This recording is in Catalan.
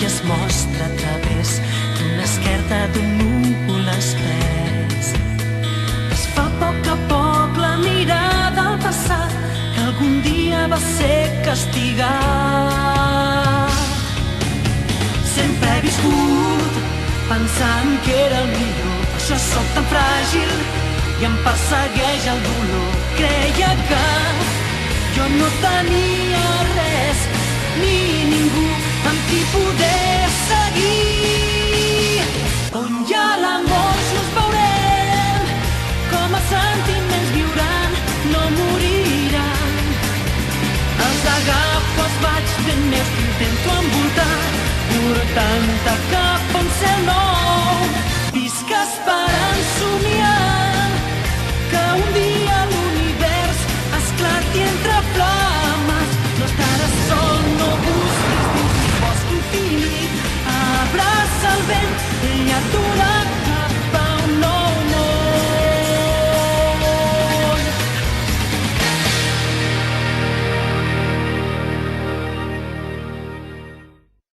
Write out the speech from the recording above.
es mostra a través d'una esquerda d'un núvol espès. Es fa a poc la mirada al passat que algun dia va ser castigat. Sempre he viscut pensant que era el millor, per això sóc tan fràgil i em persegueix el dolor. Creia que jo no tenia res ni ningú amb qui poder seguir. On hi ha l'amor nos veurem, com els sentiments viuran, no moriran. Els agafo, els vaig fent meus, intento envoltar, portant-te cap a un cel nou. Visc esperant, somiant, que un dia l'univers esclati entre flors.